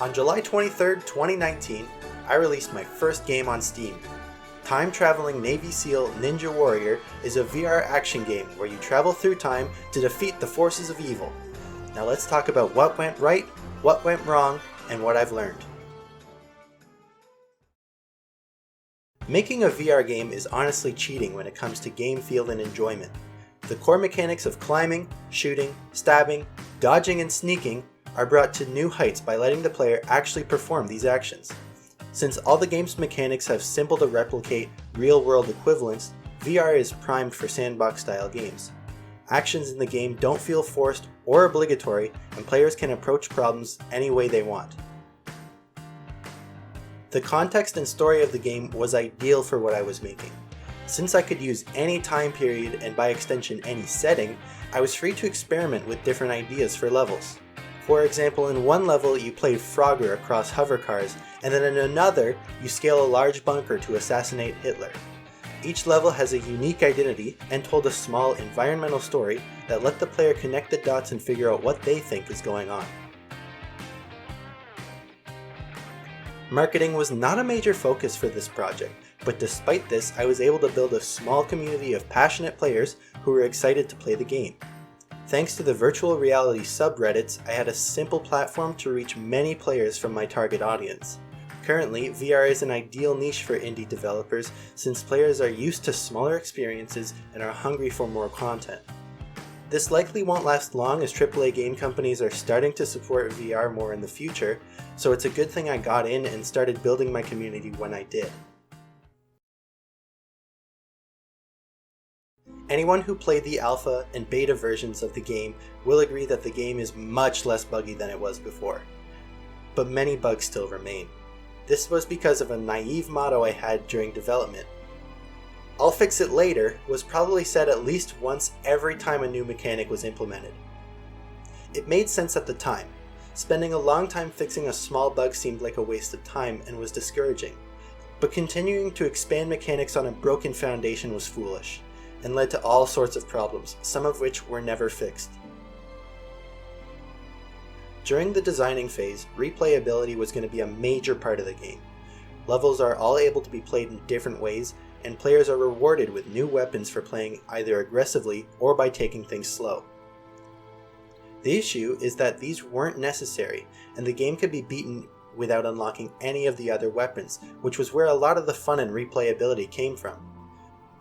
On July 23rd, 2019, I released my first game on Steam. Time-traveling Navy SEAL Ninja Warrior is a VR action game where you travel through time to defeat the forces of evil. Now let's talk about what went right, what went wrong, and what I've learned. Making a VR game is honestly cheating when it comes to game feel and enjoyment. The core mechanics of climbing, shooting, stabbing, dodging, and sneaking are brought to new heights by letting the player actually perform these actions. Since all the game's mechanics have simple to replicate real-world equivalents, VR is primed for sandbox-style games. Actions in the game don't feel forced or obligatory, and players can approach problems any way they want. The context and story of the game was ideal for what I was making. Since I could use any time period and by extension any setting, I was free to experiment with different ideas for levels. For example, in one level you play Frogger across hover cars, and then in another you scale a large bunker to assassinate Hitler. Each level has a unique identity and told a small environmental story that let the player connect the dots and figure out what they think is going on. Marketing was not a major focus for this project, but despite this, I was able to build a small community of passionate players who were excited to play the game. Thanks to the virtual reality subreddits, I had a simple platform to reach many players from my target audience. Currently, VR is an ideal niche for indie developers since players are used to smaller experiences and are hungry for more content. This likely won't last long as AAA game companies are starting to support VR more in the future, so it's a good thing I got in and started building my community when I did. Anyone who played the alpha and beta versions of the game will agree that the game is much less buggy than it was before. But many bugs still remain. This was because of a naive motto I had during development. "I'll fix it later" was probably said at least once every time a new mechanic was implemented. It made sense at the time. Spending a long time fixing a small bug seemed like a waste of time and was discouraging. But continuing to expand mechanics on a broken foundation was foolish, and led to all sorts of problems, some of which were never fixed. During the designing phase, replayability was going to be a major part of the game. Levels are all able to be played in different ways, and players are rewarded with new weapons for playing either aggressively or by taking things slow. The issue is that these weren't necessary, and the game could be beaten without unlocking any of the other weapons, which was where a lot of the fun and replayability came from.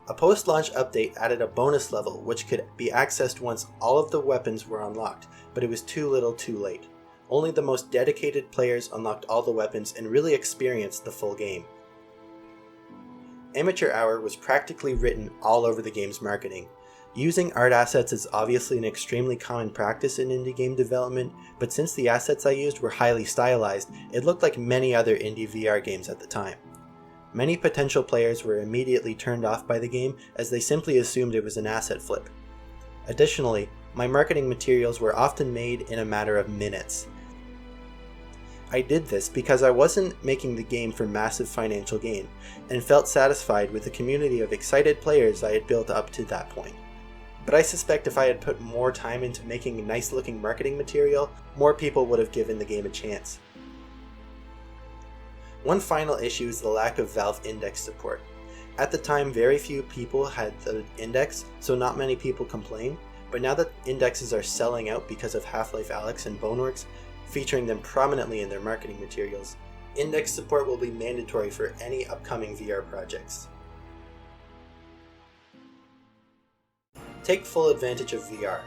A post-launch update added a bonus level which could be accessed once all of the weapons were unlocked, but it was too little too late. Only the most dedicated players unlocked all the weapons and really experienced the full game. Amateur Hour was practically written all over the game's marketing. Using art assets is obviously an extremely common practice in indie game development, but since the assets I used were highly stylized, it looked like many other indie VR games at the time. Many potential players were immediately turned off by the game as they simply assumed it was an asset flip. Additionally, my marketing materials were often made in a matter of minutes. I did this because I wasn't making the game for massive financial gain, and felt satisfied with the community of excited players I had built up to that point. But I suspect if I had put more time into making nice looking marketing material, more people would have given the game a chance. One final issue is the lack of Valve Index support. At the time, very few people had the Index, so not many people complained, but now that indexes are selling out because of Half-Life Alyx and Boneworks, featuring them prominently in their marketing materials, Index support will be mandatory for any upcoming VR projects. Take full advantage of VR.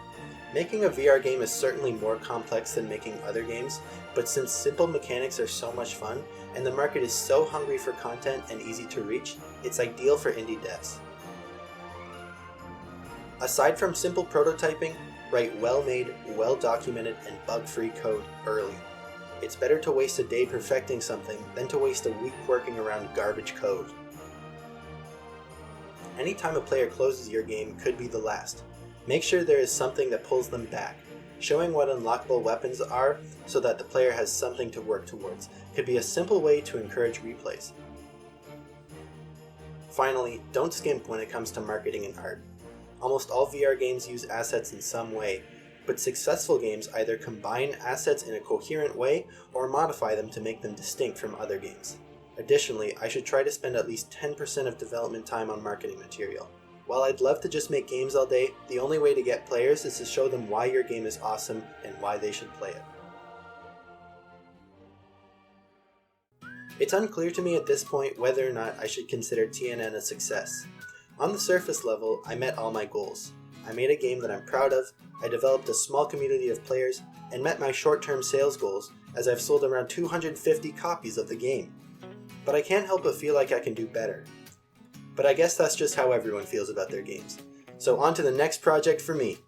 Making a VR game is certainly more complex than making other games, but since simple mechanics are so much fun, and the market is so hungry for content and easy to reach, it's ideal for indie devs. Aside from simple prototyping, write well-made, well-documented, and bug-free code early. It's better to waste a day perfecting something than to waste a week working around garbage code. Anytime a player closes your game could be the last. Make sure there is something that pulls them back. Showing what unlockable weapons are so that the player has something to work towards could be a simple way to encourage replays. Finally, don't skimp when it comes to marketing and art. Almost all VR games use assets in some way, but successful games either combine assets in a coherent way or modify them to make them distinct from other games. Additionally, I should try to spend at least 10% of development time on marketing material. While I'd love to just make games all day, the only way to get players is to show them why your game is awesome and why they should play it. It's unclear to me at this point whether or not I should consider TNN a success. On the surface level, I met all my goals. I made a game that I'm proud of, I developed a small community of players, and met my short-term sales goals as I've sold around 250 copies of the game. But I can't help but feel like I can do better. But I guess that's just how everyone feels about their games. So on to the next project for me.